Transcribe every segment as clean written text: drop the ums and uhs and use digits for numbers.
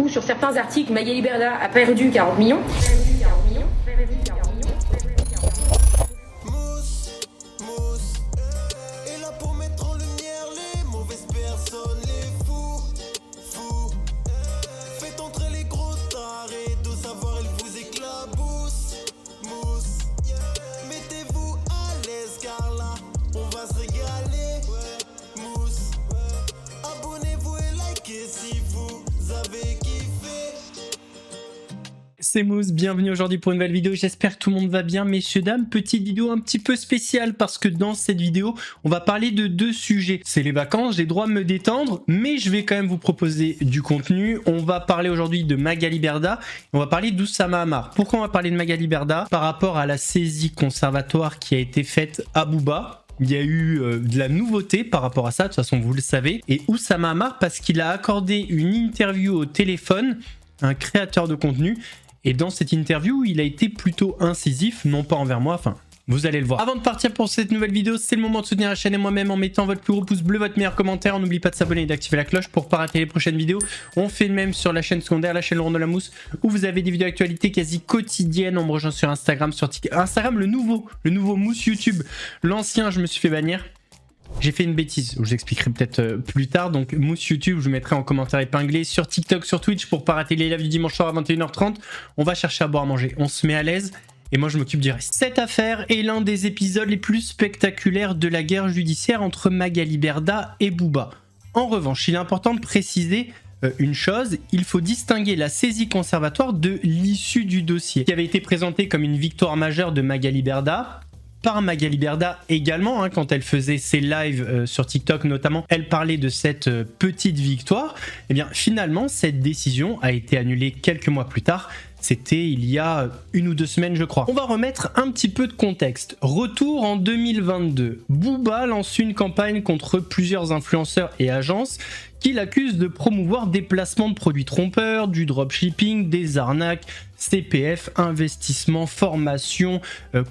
Sur certains articles, Magali Berda a perdu 40 millions. Est là pour mettre en lumière les mauvaises personnes, les fous. Faites entrer les gros tarés, de savoir elle vous éclabousse. Mettez-vous à l'aise car là, on va se régaler. Mousse. Abonnez-vous et likez si vous avez kiffé. C'est Mousse, bienvenue aujourd'hui pour une nouvelle vidéo, j'espère que tout le monde va bien messieurs dames. Petite vidéo un petit peu spéciale parce que dans cette vidéo on va parler de deux sujets. C'est les vacances, j'ai le droit de me détendre mais je vais quand même vous proposer du contenu. On va parler aujourd'hui de Magali Berda, on va parler d'Oussama Ammar. Pourquoi on va parler de Magali Berda? Par rapport à la saisie conservatoire qui a été faite à Booba. Il y a eu de la nouveauté par rapport à ça, de toute façon vous le savez. Et Oussama Ammar parce qu'il a accordé une interview au téléphone à un créateur de contenu. Et dans cette interview, il a été plutôt incisif, non pas envers moi, enfin, vous allez le voir. Avant de partir pour cette nouvelle vidéo, c'est le moment de soutenir la chaîne et moi-même en mettant votre plus gros pouce bleu, votre meilleur commentaire. N'oubliez pas de s'abonner et d'activer la cloche pour ne pas rater les prochaines vidéos. On fait le même sur la chaîne secondaire, la chaîne Laurent de la Mousse, où vous avez des vidéos d'actualité quasi quotidiennes. On me rejoint sur Instagram, sur TikTok. Instagram, le nouveau Mousse YouTube. L'ancien, je me suis fait bannir. J'ai fait une bêtise, je vous expliquerai peut-être plus tard. Donc Mousse YouTube, je vous mettrai en commentaire épinglé sur TikTok, sur Twitch pour pas rater les lives du dimanche soir à 21h30. On va chercher à boire à manger, on se met à l'aise et moi je m'occupe du reste. Cette affaire est l'un des épisodes les plus spectaculaires de la guerre judiciaire entre Magali Berda et Booba. En revanche, il est important de préciser une chose, il faut distinguer la saisie conservatoire de l'issue du dossier, qui avait été présentée comme une victoire majeure de Magali Berda. Par Magali Berda également, quand elle faisait ses lives sur TikTok notamment, elle parlait de cette petite victoire. Et bien finalement, cette décision a été annulée quelques mois plus tard. C'était il y a 1 ou 2 semaines je crois. On va remettre un petit peu de contexte. Retour en 2022. Booba lance une campagne contre plusieurs influenceurs et agences qui l'accusent de promouvoir des placements de produits trompeurs, du dropshipping, des arnaques, CPF, investissement, formation,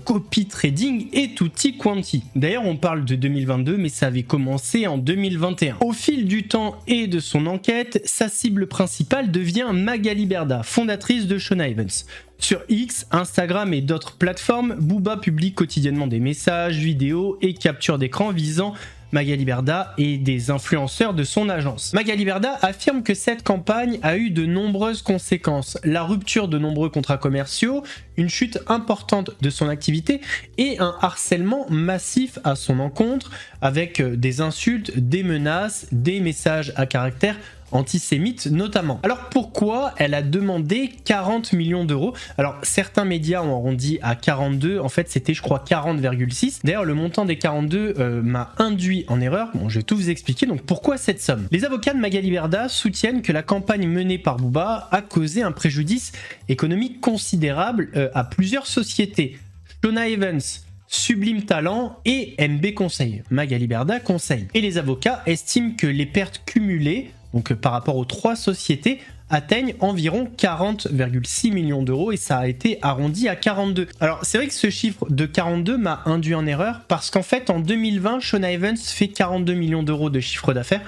copy trading et tutti quanti. D'ailleurs on parle de 2022 mais ça avait commencé en 2021. Au fil du temps et de son enquête, sa cible principale devient Magali Berda, fondatrice de Shona Evans. Sur X, Instagram et d'autres plateformes, Booba publie quotidiennement des messages, vidéos et captures d'écran visant Magali Berda et des influenceurs de son agence. Magali Berda affirme que cette campagne a eu de nombreuses conséquences. La rupture de nombreux contrats commerciaux, une chute importante de son activité et un harcèlement massif à son encontre avec des insultes, des menaces, des messages à caractère antisémite notamment. Alors pourquoi elle a demandé 40 millions d'euros? Alors certains médias ont arrondi à 42, en fait c'était je crois 40,6. D'ailleurs le montant des 42 m'a induit en erreur. Bon, je vais tout vous expliquer. Donc pourquoi cette somme? Les avocats de Magali Berda soutiennent que la campagne menée par Booba a causé un préjudice économique considérable à plusieurs sociétés. Shona Evans, Sublime Talent et MB Conseil, Magali Berda Conseil. Et les avocats estiment que les pertes cumulées, donc par rapport aux 3 sociétés, atteignent environ 40,6 millions d'euros et ça a été arrondi à 42. Alors c'est vrai que ce chiffre de 42 m'a induit en erreur parce qu'en fait en 2020, Shona Evans fait 42 millions d'euros de chiffre d'affaires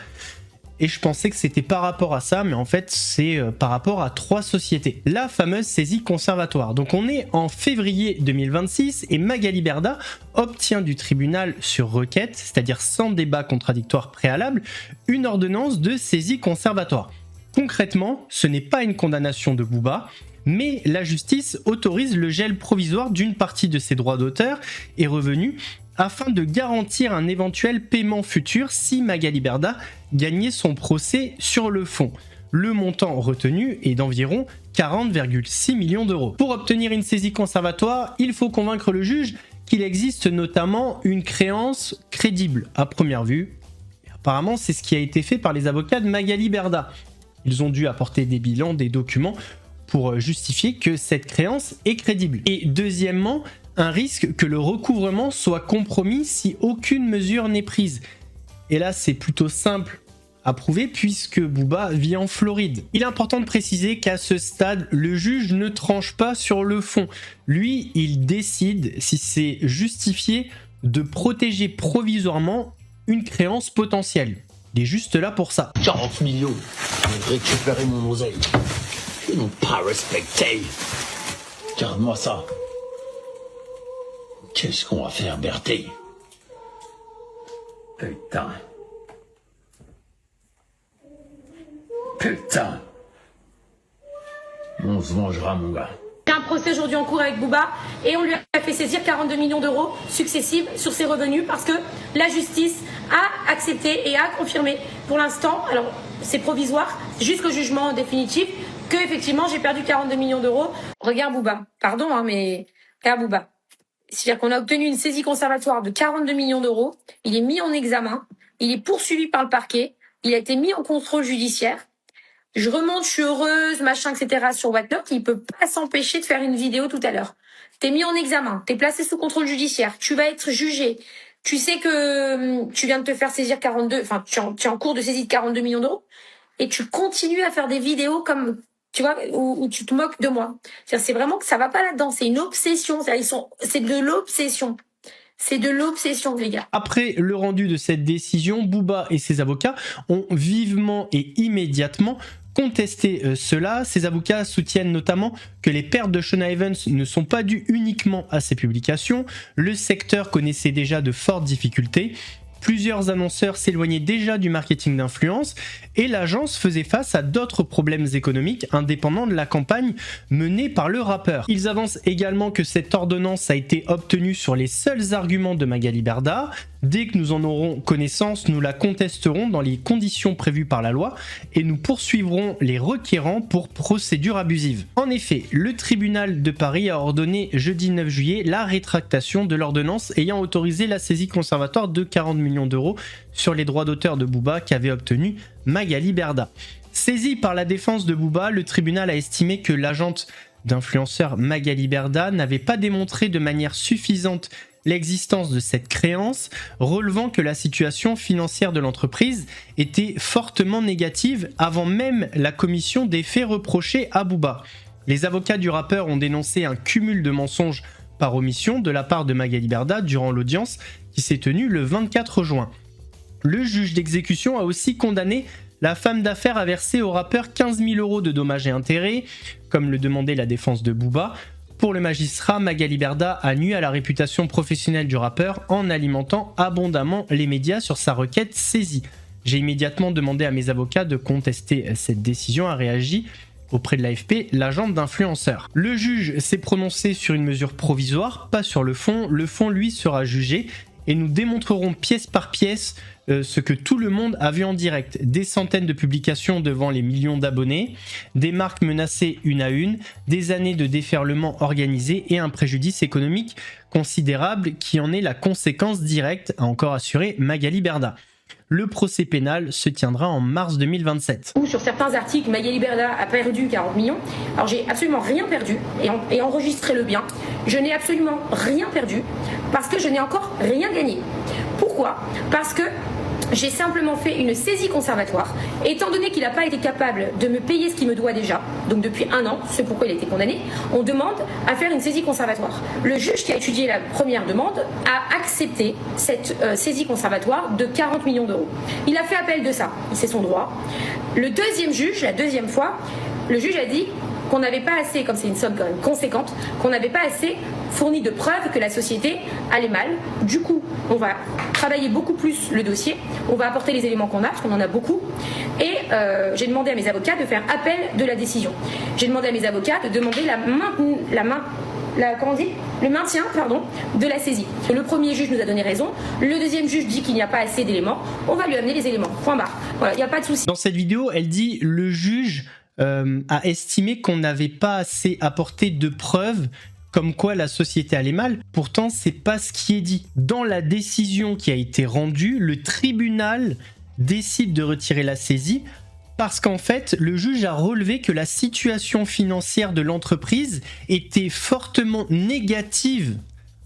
et je pensais que c'était par rapport à ça, mais en fait c'est par rapport à 3 sociétés. La fameuse saisie conservatoire. Donc on est en février 2026 et Magali Berda obtient du tribunal sur requête, c'est-à-dire sans débat contradictoire préalable, une ordonnance de saisie conservatoire. Concrètement, ce n'est pas une condamnation de Booba, mais la justice autorise le gel provisoire d'une partie de ses droits d'auteur et revenus afin de garantir un éventuel paiement futur si Magali Berda gagnait son procès sur le fond. Le montant retenu est d'environ 40,6 millions d'euros. Pour obtenir une saisie conservatoire, il faut convaincre le juge qu'il existe notamment une créance crédible à première vue. Et apparemment, c'est ce qui a été fait par les avocats de Magali Berda. Ils ont dû apporter des bilans, des documents pour justifier que cette créance est crédible. Et deuxièmement, un risque que le recouvrement soit compromis si aucune mesure n'est prise. Et là, c'est plutôt simple à prouver puisque Booba vit en Floride. Il est important de préciser qu'à ce stade, le juge ne tranche pas sur le fond. Lui, il décide si c'est justifié de protéger provisoirement une créance potentielle. Il est juste là pour ça. 40 millions pour récupérer mon oseille. Ils n'ont pas respecté. Regarde-moi ça. Qu'est-ce qu'on va faire, Berthe? Putain. Putain. On se vengera, mon gars. Il y a un procès aujourd'hui en cours avec Booba et on lui a fait saisir 42 millions d'euros successifs sur ses revenus parce que la justice a accepté et a confirmé pour l'instant, alors c'est provisoire, jusqu'au jugement définitif, que effectivement j'ai perdu 42 millions d'euros. Regarde Booba, pardon mais regarde Booba. C'est-à-dire qu'on a obtenu une saisie conservatoire de 42 millions d'euros, il est mis en examen, il est poursuivi par le parquet, il a été mis en contrôle judiciaire. Je remonte, je suis heureuse, machin, etc. sur Whatnot, il peut pas s'empêcher de faire une vidéo tout à l'heure. T'es mis en examen, t'es placé sous contrôle judiciaire, tu vas être jugé. Tu sais que tu viens de te faire saisir 42, enfin, tu es en cours de saisie de 42 millions d'euros, et tu continues à faire des vidéos comme, tu vois, où tu te moques de moi. C'est vraiment que ça va pas là-dedans, c'est une obsession, c'est de l'obsession. C'est de l'obsession, les gars. Après le rendu de cette décision, Booba et ses avocats ont vivement et immédiatement contester cela. Ses avocats soutiennent notamment que les pertes de Shawna Evans ne sont pas dues uniquement à ses publications. Le secteur connaissait déjà de fortes difficultés. Plusieurs annonceurs s'éloignaient déjà du marketing d'influence et l'agence faisait face à d'autres problèmes économiques indépendants de la campagne menée par le rappeur. Ils avancent également que cette ordonnance a été obtenue sur les seuls arguments de Magali Berda. Dès que nous en aurons connaissance, nous la contesterons dans les conditions prévues par la loi et nous poursuivrons les requérants pour procédure abusive. En effet, le tribunal de Paris a ordonné jeudi 9 juillet la rétractation de l'ordonnance ayant autorisé la saisie conservatoire de 40 millions d'euros sur les droits d'auteur de Booba qu'avait obtenu Magali Berda. Saisi par la défense de Booba, le tribunal a estimé que l'agente d'influenceur Magali Berda n'avait pas démontré de manière suffisante l'existence de cette créance, relevant que la situation financière de l'entreprise était fortement négative avant même la commission des faits reprochés à Booba. Les avocats du rappeur ont dénoncé un cumul de mensonges par omission de la part de Magali Berda durant l'audience qui s'est tenue le 24 juin. Le juge d'exécution a aussi condamné la femme d'affaires à verser au rappeur 15 000 € de dommages et intérêts, comme le demandait la défense de Booba. Pour le magistrat, Magali Berda a nui à la réputation professionnelle du rappeur en alimentant abondamment les médias sur sa requête saisie. J'ai immédiatement demandé à mes avocats de contester cette décision, a réagi auprès de l'AFP l'agente d'influenceur. Le juge s'est prononcé sur une mesure provisoire, pas sur le fond. Le fond, lui, sera jugé et nous démontrerons pièce par pièce ce que tout le monde a vu en direct. Des centaines de publications devant les millions d'abonnés, des marques menacées une à une, des années de déferlement organisé et un préjudice économique considérable qui en est la conséquence directe, a encore assuré Magali Berda. Le procès pénal se tiendra en mars 2027. Sur certains articles, Magali Berda a perdu 40 millions. Alors j'ai absolument rien perdu et enregistrez-le bien. Je n'ai absolument rien perdu parce que je n'ai encore rien gagné. Pourquoi ? Parce que j'ai simplement fait une saisie conservatoire. Étant donné qu'il n'a pas été capable de me payer ce qu'il me doit déjà, donc depuis 1 an, c'est pourquoi il a été condamné, on demande à faire une saisie conservatoire. Le juge qui a étudié la première demande a accepté cette saisie conservatoire de 40 millions d'euros. Il a fait appel de ça, c'est son droit. Le deuxième juge, la deuxième fois, le juge a dit qu'on n'avait pas assez, comme c'est une somme quand même conséquente, qu'on n'avait pas assez fourni de preuves que la société allait mal. Du coup, on va travailler beaucoup plus le dossier, on va apporter les éléments qu'on a, parce qu'on en a beaucoup, et j'ai demandé à mes avocats de faire appel de la décision. J'ai demandé à mes avocats de demander le maintien de la saisie. Le premier juge nous a donné raison, le deuxième juge dit qu'il n'y a pas assez d'éléments, on va lui amener les éléments, point barre. Voilà, il n'y a pas de souci. Dans cette vidéo, elle dit le juge a estimé qu'on n'avait pas assez apporté de preuves comme quoi la société allait mal. Pourtant, c'est pas ce qui est dit. Dans la décision qui a été rendue, le tribunal décide de retirer la saisie parce qu'en fait, le juge a relevé que la situation financière de l'entreprise était fortement négative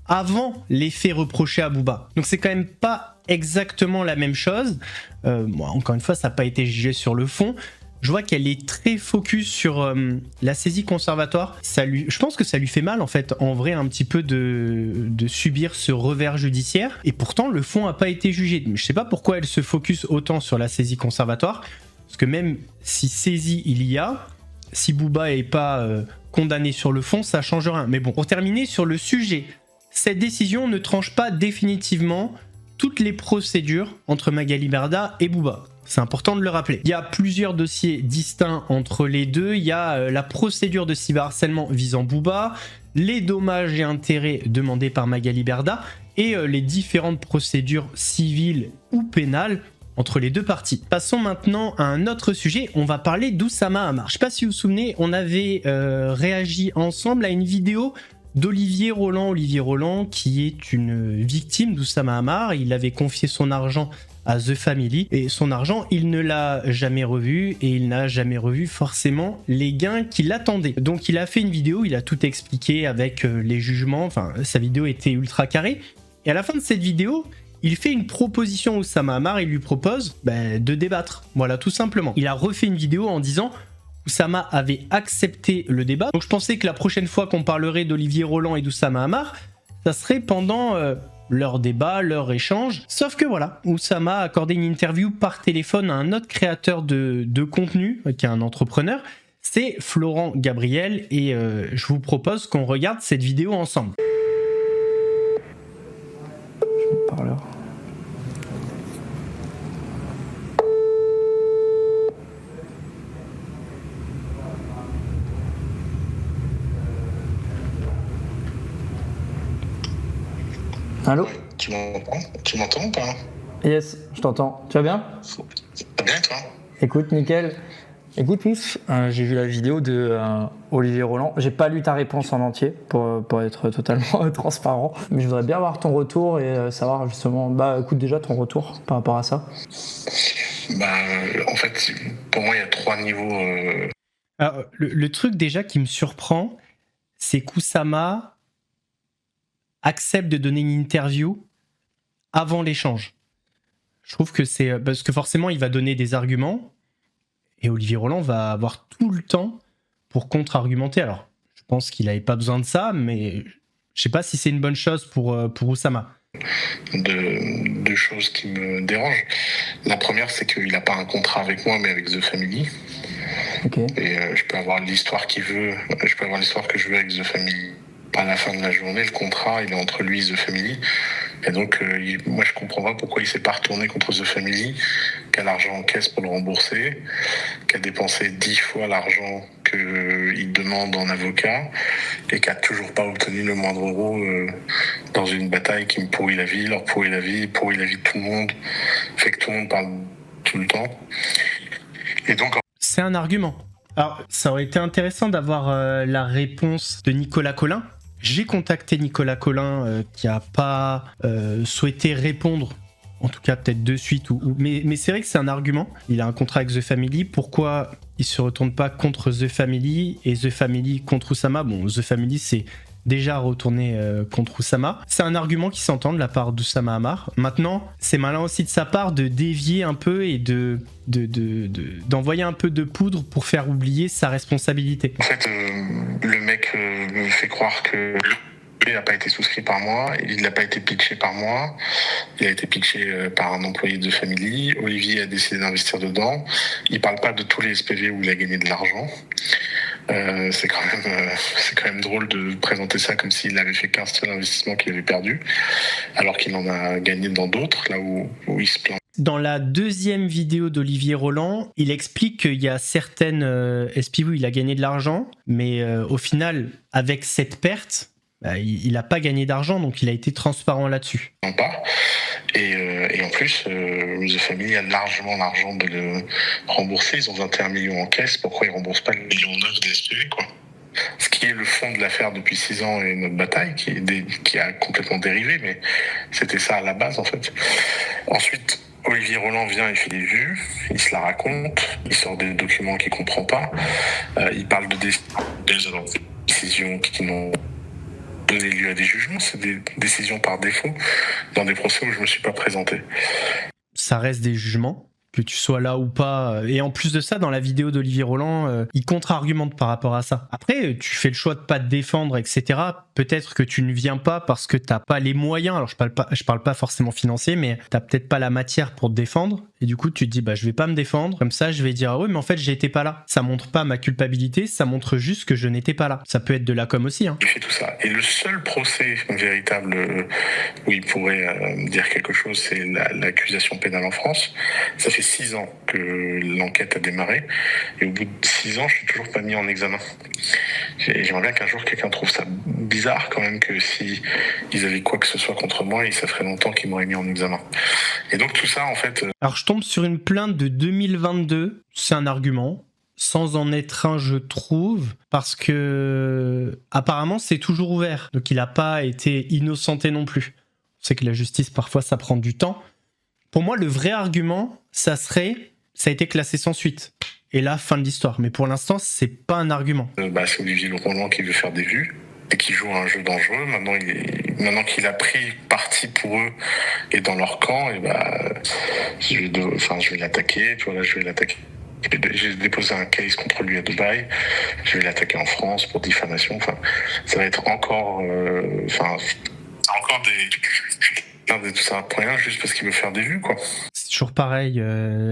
avant les faits reprochés à Booba. Donc c'est quand même pas exactement la même chose. Bon, encore une fois, ça n'a pas été jugé sur le fond. Je vois qu'elle est très focus sur la saisie conservatoire. Je pense que ça lui fait mal en fait, en vrai, un petit peu de subir ce revers judiciaire. Et pourtant, le fond n'a pas été jugé. Je sais pas pourquoi elle se focus autant sur la saisie conservatoire. Parce que même si saisie il y a, si Booba est pas condamné sur le fond, ça change rien. Mais bon, pour terminer sur le sujet, cette décision ne tranche pas définitivement toutes les procédures entre Magali Berda et Booba. C'est important de le rappeler. Il y a plusieurs dossiers distincts entre les deux. Il y a la procédure de cyberharcèlement visant Booba, les dommages et intérêts demandés par Magali Berda et les différentes procédures civiles ou pénales entre les deux parties. Passons maintenant à un autre sujet. On va parler d'Oussama Hamar. Je sais pas si vous vous souvenez, on avait réagi ensemble à une vidéo d'Olivier Roland. Olivier Roland qui est une victime d'Oussama Hamar. Il avait confié son argent à The Family et son argent il ne l'a jamais revu et il n'a jamais revu forcément les gains qui l'attendaient. Donc il a fait une vidéo, il a tout expliqué avec les jugements, enfin sa vidéo était ultra carrée et à la fin de cette vidéo il fait une proposition à Oussama Hamar, il lui propose de débattre, voilà tout simplement. Il a refait une vidéo en disant Oussama avait accepté le débat, donc je pensais que la prochaine fois qu'on parlerait d'Olivier Roland et d'Oussama Hamar ça serait pendant leur débat, leur échange. Sauf que voilà, Oussama a accordé une interview par téléphone à un autre créateur de contenu, qui est un entrepreneur, c'est Florent Gabriel, et je vous propose qu'on regarde cette vidéo ensemble. Je parle. Allô? Tu m'entends ou pas? Yes, je t'entends. Tu vas bien? Pas bien, toi? Écoute, nickel. Écoute, Mousse, j'ai vu la vidéo de Olivier Roland. J'ai pas lu ta réponse en entier pour être totalement transparent. Mais je voudrais bien avoir ton retour et savoir justement, écoute déjà ton retour par rapport à ça. En fait, pour moi, il y a 3 niveaux. Alors, le truc déjà qui me surprend, c'est qu'Oussama accepte de donner une interview avant l'échange. Je trouve que c'est... Parce que forcément, il va donner des arguments et Olivier Roland va avoir tout le temps pour contre-argumenter. Alors, je pense qu'il n'avait pas besoin de ça, mais je sais pas si c'est une bonne chose pour Oussama. Deux choses qui me dérangent. La première, c'est qu'il n'a pas un contrat avec moi, mais avec The Family. Okay. Et je peux avoir l'histoire qu'il veut, je peux avoir l'histoire que je veux avec The Family. À la fin de la journée, le contrat, il est entre lui et The Family. Et donc, moi, je comprends pas pourquoi il s'est pas retourné contre The Family, qui a l'argent en caisse pour le rembourser, qui a dépensé 10 fois l'argent qu'il demande en avocat, et qui a toujours pas obtenu le moindre euro dans une bataille qui me pourrit la vie, leur pourrit la vie de tout le monde, fait que tout le monde parle tout le temps. Et donc... C'est un argument. Alors, ça aurait été intéressant d'avoir la réponse de Nicolas Collin. J'ai contacté Nicolas Collin qui n'a pas souhaité répondre, en tout cas peut-être de suite, mais c'est vrai que c'est un argument. Il a un contrat avec The Family, pourquoi il ne se retourne pas contre The Family et The Family contre Oussama? Bon, The Family c'est déjà retourné contre Oussama. C'est un argument qui s'entend de la part d'Oussama Hamar. Maintenant, c'est malin aussi de sa part de dévier un peu et d'envoyer un peu de poudre pour faire oublier sa responsabilité. En fait, le mec me fait croire que il n'a pas été souscrit par moi, il n'a pas été pitché par moi, il a été pitché par un employé de Family, Olivier a décidé d'investir dedans, il parle pas de tous les SPV où il a gagné de l'argent. C'est quand même drôle de présenter ça comme s'il avait fait qu'un seul investissement qu'il avait perdu, alors qu'il en a gagné dans d'autres, là où il se plaint. Dans la deuxième vidéo d'Olivier Roland, il explique qu'il y a certaines SPV où il a gagné de l'argent, mais au final, avec cette perte, il n'a pas gagné d'argent, donc il a été transparent là-dessus. Non pas. Et en plus, The Family a largement l'argent de le rembourser. Ils ont 21 millions en caisse. Pourquoi ils ne remboursent pas le 1,9 million des SPV, quoi? Ce qui est le fond de l'affaire depuis 6 ans et notre bataille, qui a complètement dérivé, mais c'était ça à la base, en fait. Ensuite, Olivier Roland vient, il fait des vues, il se la raconte, il sort des documents qu'il ne comprend pas, il parle de décisions qui n'ont donné lieu à des jugements, c'est des décisions par défaut dans des procès où je ne me suis pas présenté. Ça reste des jugements, que tu sois là ou pas. Et en plus de ça, dans la vidéo d'Olivier Roland, il contre-argumente par rapport à ça. Après, tu fais le choix de pas te défendre, etc. Peut-être que tu ne viens pas parce que t'as pas les moyens. Alors, je parle pas forcément financier, mais t'as peut-être pas la matière pour te défendre. Et du coup, tu te dis, bah, je vais pas me défendre. Comme ça, je vais dire, ah oui, mais en fait, j'étais pas là. Ça montre pas ma culpabilité, ça montre juste que je n'étais pas là. Ça peut être de la com aussi, hein. Il fait tout ça. Et le seul procès véritable où il pourrait dire quelque chose, c'est l'accusation pénale en France. Ça fait 6 ans que l'enquête a démarré. Et au bout de 6 ans, je suis toujours pas mis en examen. J'aimerais bien qu'un jour quelqu'un trouve ça bizarre quand même que si ils avaient quoi que ce soit contre moi, ça ferait longtemps qu'ils m'auraient mis en examen. Et donc tout ça, en fait... Alors je tombe sur une plainte de 2022, c'est un argument, sans en être un je trouve, parce que apparemment c'est toujours ouvert, donc il n'a pas été innocenté non plus. On sait que la justice parfois ça prend du temps. Pour moi le vrai argument, ça a été classé sans suite. Et là, fin de l'histoire. Mais pour l'instant, c'est pas un argument. C'est Olivier Roland qui veut faire des vues et qui joue à un jeu dangereux. Maintenant qu'il a pris parti pour eux et dans leur camp, et je vais l'attaquer. Tu vois, là, je vais l'attaquer. J'ai déposé un case contre lui à Dubaï. Je vais l'attaquer en France pour diffamation. Enfin, ça va être encore des tout ça pour rien juste parce qu'il veut faire des vues, quoi. C'est toujours pareil,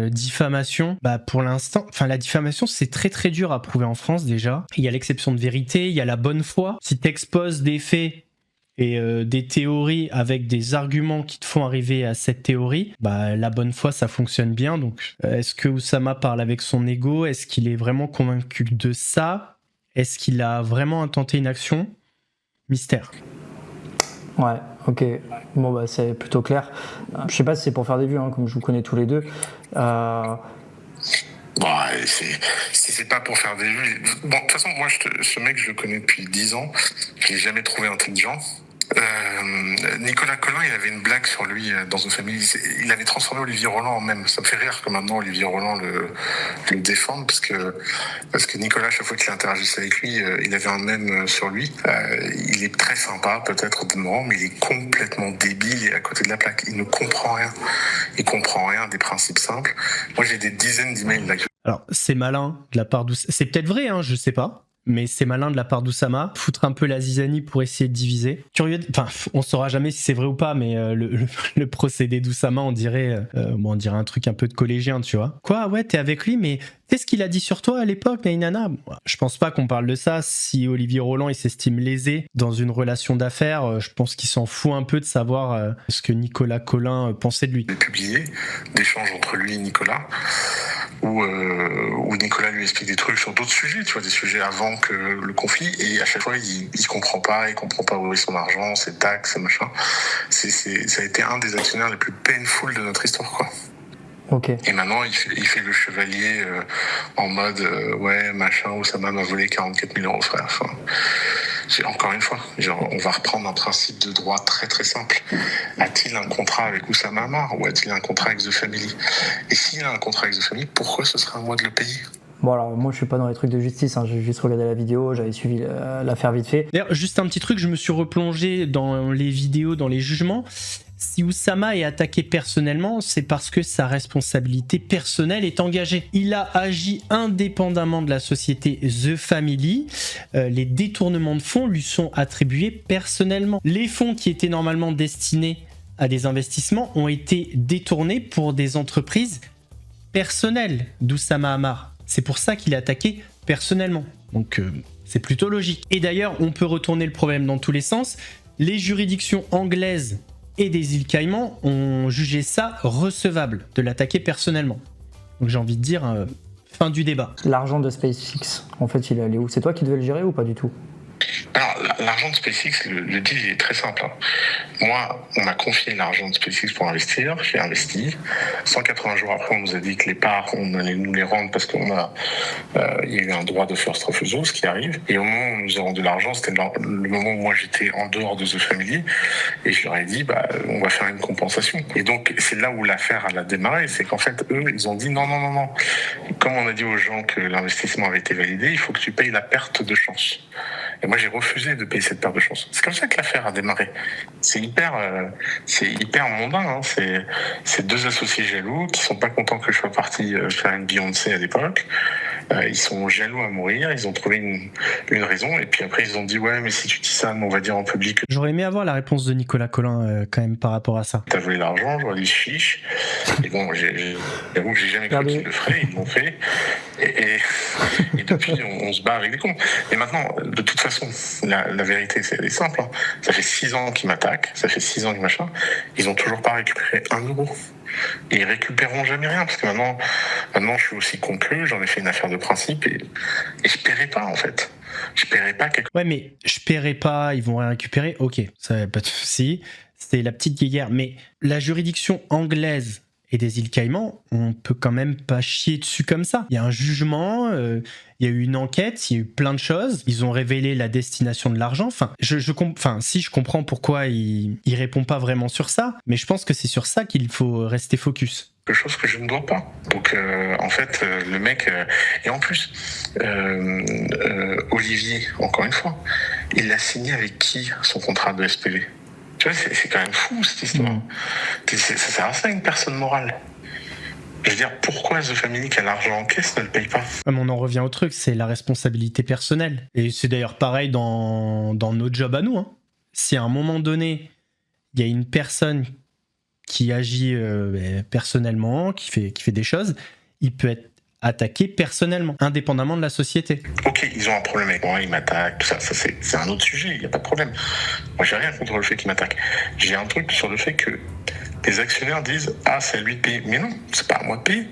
diffamation. Pour l'instant, la diffamation, c'est très très dur à prouver en France déjà. Il y a l'exception de vérité, il y a la bonne foi. Si t'exposes des faits et des théories avec des arguments qui te font arriver à cette théorie, la bonne foi, ça fonctionne bien. Donc, est-ce que Oussama parle avec son ego ? Est-ce qu'il est vraiment convaincu de ça ? Est-ce qu'il a vraiment intenté une action ? Mystère. Ouais, ok. Bon, c'est plutôt clair. Je sais pas si c'est pour faire des vues, hein, comme je vous connais tous les deux. Si c'est pas pour faire des vues... Bon, de toute façon, moi, ce mec, je le connais depuis 10 ans. Je l'ai jamais trouvé intelligent. Nicolas Collin, il avait une blague sur lui dans une famille. Il avait transformé Olivier Roland en mème. Ça me fait rire que maintenant Olivier Roland le défende parce que Nicolas, chaque fois qu'il interagissait avec lui, il avait un mème sur lui. Il est très sympa, peut-être au demeurant, mais il est complètement débile et à côté de la plaque. Il ne comprend rien. Il comprend rien des principes simples. Moi, j'ai des dizaines d'emails là. Alors, c'est malin de la part d'Oussama. C'est peut-être vrai, je sais pas. Mais c'est malin de la part d'Oussama, foutre un peu la zizanie pour essayer de diviser. Curieux, on saura jamais si c'est vrai ou pas, mais le procédé d'Oussama, on dirait un truc un peu de collégien, tu vois. Quoi, ouais, t'es avec lui, mais qu'est-ce qu'il a dit sur toi à l'époque, Nainana ? Je pense pas qu'on parle de ça. Si Olivier Roland, il s'estime lésé dans une relation d'affaires, je pense qu'il s'en fout un peu de savoir ce que Nicolas Collin pensait de lui. J'ai publié d'échanges entre lui et Nicolas, où Nicolas lui explique des trucs sur d'autres sujets, tu vois, des sujets avant que le conflit, et à chaque fois il comprend pas où est son argent, ses taxes, ses machins. Ça a été un des actionnaires les plus painful de notre histoire, quoi. Okay. Et maintenant, il fait le chevalier en mode Oussama m'a volé 44 000 €, frère. Encore une fois, on va reprendre un principe de droit très très simple. A-t-il un contrat avec Oussama Ammar ou a-t-il un contrat avec The Family ? Et s'il a un contrat avec The Family, pourquoi ce serait à moi de le payer ? Bon, alors moi je suis pas dans les trucs de justice, j'ai juste regardé la vidéo, j'avais suivi l'affaire vite fait. D'ailleurs, juste un petit truc, je me suis replongé dans les vidéos, dans les jugements. Si Oussama est attaqué personnellement, c'est parce que sa responsabilité personnelle est engagée. Il a agi indépendamment de la société The Family. Les détournements de fonds lui sont attribués personnellement. Les fonds qui étaient normalement destinés à des investissements ont été détournés pour des entreprises personnelles d'Oussama Ammar. C'est pour ça qu'il est attaqué personnellement. Donc c'est plutôt logique. Et d'ailleurs, on peut retourner le problème dans tous les sens. Les juridictions anglaises et des îles Caïmans ont jugé ça recevable de l'attaquer personnellement. Donc j'ai envie de dire, fin du débat. L'argent de SpaceX, en fait, il est allé où ? C'est toi qui devais le gérer ou pas du tout ? Alors, l'argent de SpaceX, le deal est très simple. Moi, on m'a confié l'argent de SpaceX pour investir, j'ai investi. 180 jours après, on nous a dit que les parts, on allait nous les rendre parce qu'il y a eu un droit de first refusal, ce qui arrive. Et au moment où on nous a rendu l'argent, c'était le moment où moi j'étais en dehors de The Family, et je leur ai dit, on va faire une compensation. Et donc, c'est là où l'affaire a démarré, c'est qu'en fait, eux, ils ont dit non. Comme on a dit aux gens que l'investissement avait été validé, il faut que tu payes la perte de chance. Et moi, j'ai refusé de payer cette paire de chansons. C'est comme ça que l'affaire a démarré. C'est hyper mondain. Hein. C'est deux associés jaloux qui sont pas contents que je sois parti faire une Beyoncé à l'époque. Ils sont jaloux à mourir. Ils ont trouvé une raison. Et puis après, ils ont dit ouais, mais si tu dis ça, on va dire en public que J'aurais aimé avoir la réponse de Nicolas Collin quand même par rapport à ça. t'as volé l'argent. J'aurais dit chiche. Et bon, j'avoue que j'ai jamais cru qu'ils le feraient. Ils l'ont fait. Et depuis, on se bat avec des cons. Et maintenant, de toute façon, la vérité, elle est simple. Hein. Ça fait 6 ans qu'ils m'attaquent, ça fait 6 ans qu'ils machin. Ils ont toujours pas récupéré 1 euro. Et ils récupéreront jamais rien, parce que maintenant, je suis aussi con qu'eux, j'en ai fait une affaire de principe, et je paierai pas, en fait. Je paierai pas quelque chose. Ouais, mais je paierai pas, ils vont rien récupérer. Ok, ça va pas de souci. C'est la petite guéguerre. Mais la juridiction anglaise et des îles Caïmans, on peut quand même pas chier dessus comme ça. Il y a un jugement, il y a eu une enquête, il y a eu plein de choses. Ils ont révélé la destination de l'argent. Enfin, si je comprends pourquoi il répond pas vraiment sur ça, mais je pense que c'est sur ça qu'il faut rester focus. Quelque chose que je ne dois pas. Donc, en fait, le mec... et en plus, Olivier, encore une fois, il a signé avec qui son contrat de SPV ? Tu vois, c'est quand même fou, cette histoire. Ça sert à ça, une personne morale. Je veux dire, pourquoi The Family qui a l'argent en caisse ne le paye pas ? Mais on en revient au truc, c'est la responsabilité personnelle. Et c'est d'ailleurs pareil dans nos jobs à nous. Hein. Si à un moment donné, il y a une personne qui agit personnellement, qui fait des choses, il peut être attaqué personnellement, indépendamment de la société. Ok, ils ont un problème avec moi, ils m'attaquent, tout ça c'est un autre sujet, il n'y a pas de problème. Moi, j'ai rien contre le fait qu'ils m'attaquent. J'ai un truc sur le fait que les actionnaires disent « Ah, c'est à lui de payer ». Mais non, c'est pas à moi de payer.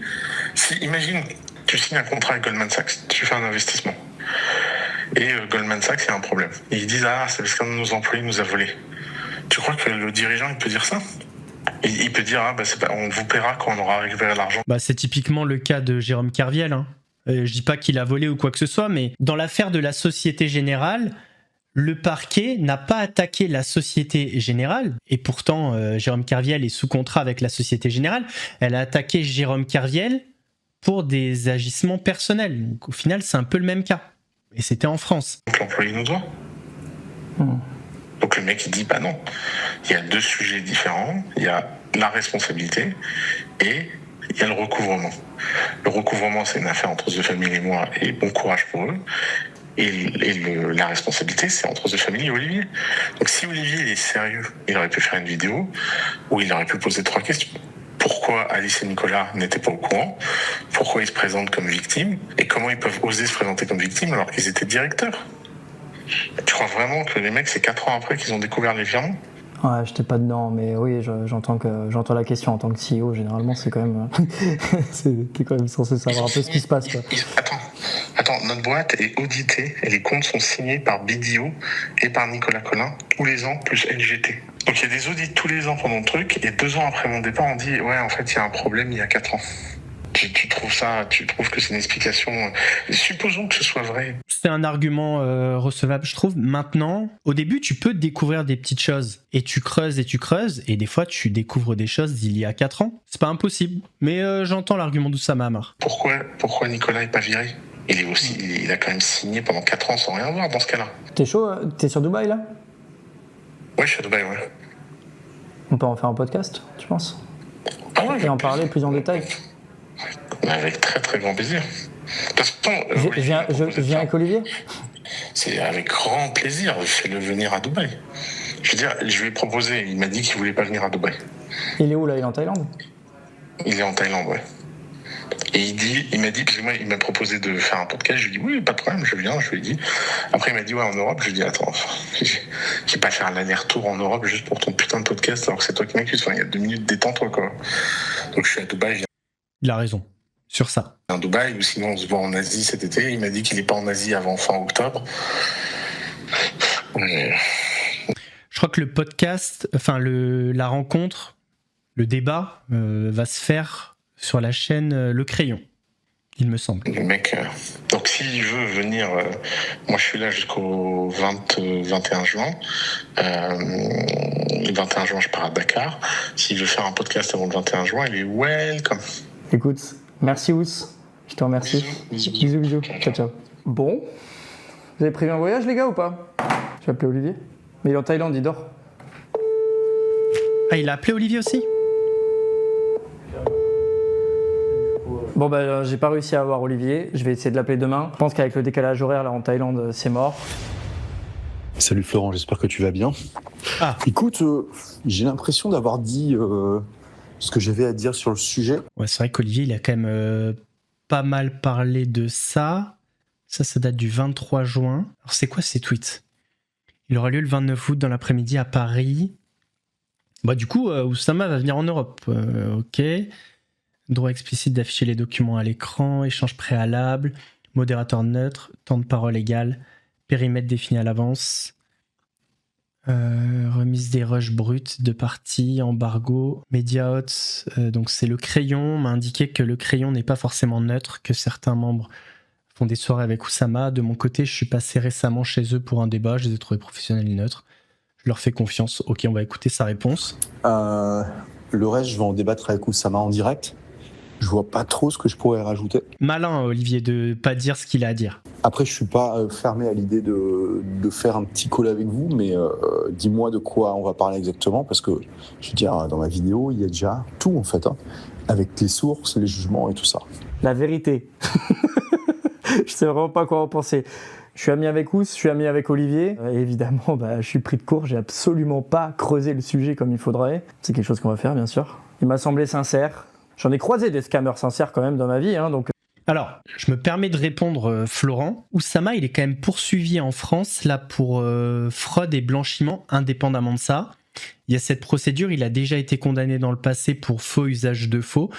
Si, imagine, tu signes un contrat avec Goldman Sachs, tu fais un investissement. Et Goldman Sachs, il y a un problème. Et ils disent « Ah, c'est parce qu'un de nos employés nous a volé ». Tu crois que le dirigeant, il peut dire ça ? Il peut dire, on vous paiera quand on aura récupéré l'argent. C'est typiquement le cas de Jérôme Kerviel. Hein. Je dis pas qu'il a volé ou quoi que ce soit, mais dans l'affaire de la Société Générale, le parquet n'a pas attaqué la Société Générale, et pourtant Jérôme Kerviel est sous contrat avec la Société Générale. Elle a attaqué Jérôme Kerviel pour des agissements personnels. Donc au final, c'est un peu le même cas. Et c'était en France. Donc l'employé nous doit. Donc le mec il dit non, il y a 2 sujets différents, il y a la responsabilité et il y a le recouvrement. Le recouvrement c'est une affaire entre The Family et moi et bon courage pour eux. Et la responsabilité c'est entre The Family et Olivier. Donc si Olivier il est sérieux, il aurait pu faire une vidéo où il aurait pu poser 3 questions. Pourquoi Alice et Nicolas n'étaient pas au courant ? Pourquoi ils se présentent comme victimes ? Et comment ils peuvent oser se présenter comme victimes alors qu'ils étaient directeurs ? Tu crois vraiment que les mecs, c'est 4 ans après qu'ils ont découvert les virements ? Ouais, j'étais pas dedans, mais oui, j'entends la question en tant que CEO. Généralement, c'est quand même, t'es quand même censé savoir un peu ce qui se passe, quoi. Attends, notre boîte est auditée et les comptes sont signés par BDO et par Nicolas Collin tous les ans, plus LGT. Donc il y a des audits tous les ans pendant le truc, et 2 ans après mon départ, on dit ouais, en fait, il y a un problème il y a 4 ans. Tu trouves que c'est une explication. Supposons que ce soit vrai. C'est un argument recevable, je trouve. Maintenant, au début, tu peux découvrir des petites choses. Et tu creuses, et des fois, tu découvres des choses d'il y a 4 ans. C'est pas impossible. Mais j'entends l'argument d'Oussama Ammar. Pourquoi Nicolas est pas viré ? Il a quand même signé pendant 4 ans sans rien voir dans ce cas-là. T'es chaud ? T'es sur Dubaï, là ? Ouais, je suis à Dubaï, ouais. On peut en faire un podcast, tu penses ? Ah ouais, et en parler plus en détail ? Avec très très grand plaisir. De toute façon, je viens avec Olivier ? C'est avec grand plaisir. Fais-le venir à Dubaï. Je veux dire, je lui ai proposé. Il m'a dit qu'il voulait pas venir à Dubaï. Il est où là ? Il est en Thaïlande ? Il est en Thaïlande, ouais. Et il m'a dit, parce que moi, il m'a proposé de faire un podcast. Je lui ai dit, oui, pas de problème, je viens. Je lui ai dit. Après, il m'a dit, ouais, en Europe. Je lui ai dit, attends, je vais pas faire l'aller-retour en Europe juste pour ton putain de podcast alors que c'est toi qui m'accuses. Enfin, il y a 2 minutes, détends-toi, quoi. Donc, je suis à Dubaï. Il a raison. Sur ça. À Dubaï, ou sinon on se voit en Asie cet été. Il m'a dit qu'il n'est pas en Asie avant fin octobre. Je crois que le podcast, la rencontre, le débat va se faire sur la chaîne Le Crayon, il me semble. Le mec, donc s'il veut venir, moi je suis là jusqu'au 21 juin. Le 21 juin, je pars à Dakar. S'il veut faire un podcast avant le 21 juin, il est welcome. Écoute, merci Ous, je te remercie. Bisous. Ciao. Bon, Vous avez prévu un voyage, les gars, ou pas? Je vais appeler Olivier. Mais il est en Thaïlande, il dort. Ah, il a appelé Olivier aussi? Bon, bah, j'ai pas réussi à avoir Olivier. Je vais essayer de l'appeler demain. Je pense qu'avec le décalage horaire, là, en Thaïlande, c'est mort. Salut Florent, j'espère que tu vas bien. Ah. Écoute, j'ai l'impression d'avoir dit ce que j'avais à dire sur le sujet. Ouais, c'est vrai qu'Olivier, il a quand même pas mal parlé de ça. Ça date du 23 juin. Alors, c'est quoi ces tweets? Il aura lieu le 29 août dans l'après-midi à Paris. Bah, du coup, Oussama va venir en Europe. Ok. Droit explicite d'afficher les documents à l'écran, échange préalable, modérateur neutre, temps de parole égal, périmètre défini à l'avance, remise des rushs bruts de parties, embargo, media hot. Donc c'est le crayon, m'a indiqué que le crayon n'est pas forcément neutre, que certains membres font des soirées avec Oussama. De mon côté, je suis passé récemment chez eux pour un débat, je les ai trouvés professionnels et neutres. Je leur fais confiance. Ok, on va écouter sa réponse. Le reste, je vais en débattre avec Oussama en direct. Je vois pas trop ce que je pourrais rajouter. Malin, Olivier, de pas dire ce qu'il a à dire. Après, je suis pas fermé à l'idée de faire un petit call avec vous, mais dis-moi de quoi on va parler exactement, parce que, je veux dire, dans ma vidéo, il y a déjà tout, en fait, hein, avec les sources, les jugements et tout ça. La vérité. Je sais vraiment pas quoi en penser. Je suis ami avec Ous, je suis ami avec Olivier. Évidemment, je suis pris de court, j'ai absolument pas creusé le sujet comme il faudrait. C'est quelque chose qu'on va faire, bien sûr. Il m'a semblé sincère. J'en ai croisé des scammers sincères quand même dans ma vie, hein, donc... Alors, je me permets de répondre, Florent. Oussama, il est quand même poursuivi en France, là, pour fraude et blanchiment, indépendamment de ça. Il y a cette procédure, il a déjà été condamné dans le passé pour faux usage de faux.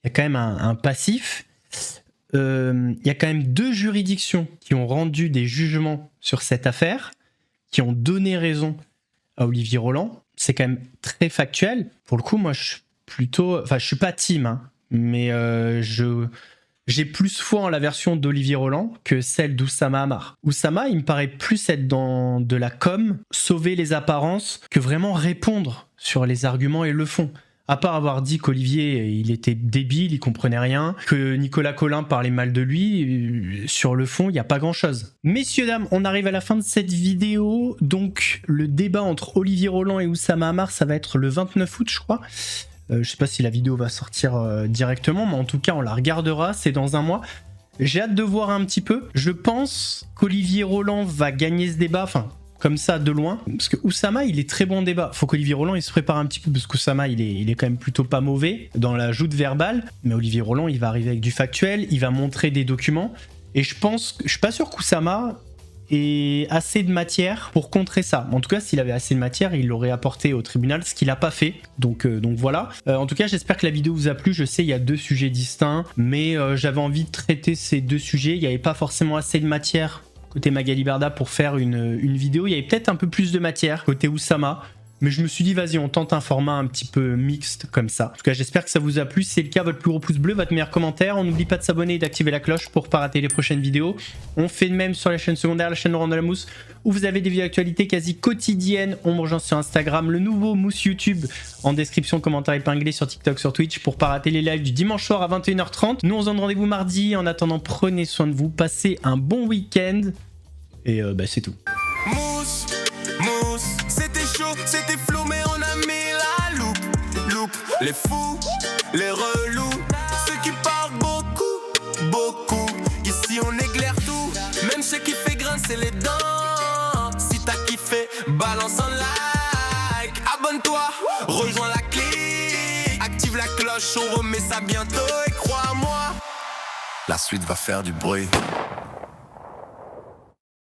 Il y a quand même un passif. Il y a quand même 2 juridictions qui ont rendu des jugements sur cette affaire, qui ont donné raison à Olivier Roland. C'est quand même très factuel. Pour le coup, moi, je suis pas team, hein, mais j'ai plus foi en la version d'Olivier Roland que celle d'Oussama Hamar. Oussama, il me paraît plus être dans de la com, sauver les apparences, que vraiment répondre sur les arguments et le fond. À part avoir dit qu'Olivier, il était débile, il comprenait rien, que Nicolas Collin parlait mal de lui, sur le fond, il n'y a pas grand-chose. Messieurs, dames, on arrive à la fin de cette vidéo. Donc, le débat entre Olivier Roland et Oussama Hamar, ça va être le 29 août, je crois. Je sais pas si la vidéo va sortir directement, mais en tout cas, on la regardera, c'est dans un mois. J'ai hâte de voir un petit peu. Je pense qu'Olivier Roland va gagner ce débat, enfin... comme ça de loin, parce que Oussama il est très bon en débat. Faut qu'Olivier Roland il se prépare un petit peu, parce qu'Oussama il est quand même plutôt pas mauvais dans la joute verbale, mais Olivier Roland il va arriver avec du factuel, il va montrer des documents, et je suis pas sûr qu'Oussama ait assez de matière pour contrer ça. En tout cas, s'il avait assez de matière, il l'aurait apporté au tribunal, ce qu'il a pas fait. Donc voilà. En tout cas, j'espère que la vidéo vous a plu. Je sais, il y a 2 sujets distincts, mais j'avais envie de traiter ces 2 sujets. Il n'y avait pas forcément assez de matière côté Magali Berda pour faire une vidéo. Il y avait peut-être un peu plus de matière côté Oussama, mais je me suis dit vas-y, on tente un format un petit peu mixte comme ça. En tout cas, j'espère que ça vous a plu. Si c'est le cas, votre plus gros pouce bleu, votre meilleur commentaire. On n'oublie pas de s'abonner et d'activer la cloche pour pas rater les prochaines vidéos. On fait de même sur la chaîne secondaire, la chaîne Laurent Delamousse, où vous avez des vidéos d'actualité quasi quotidiennes. On me rejoint sur Instagram, le nouveau Mousse YouTube en description, commentaire épinglé, sur TikTok, sur Twitch, pour pas rater les lives du dimanche soir à 21h30. Nous, on se donne rendez-vous mardi. En attendant, prenez soin de vous, passez un bon week-end. Et c'est tout. Mousse, c'était chaud, c'était flou, mais on a mis la loupe. Les fous, les relous, ceux qui parlent beaucoup. Ici on éclaire tout, même ceux qui fait grincer les dents. Si t'as kiffé, balance un like. Abonne-toi, rejoins la clique. Active la cloche, on remet ça bientôt. Et crois-moi, la suite va faire du bruit.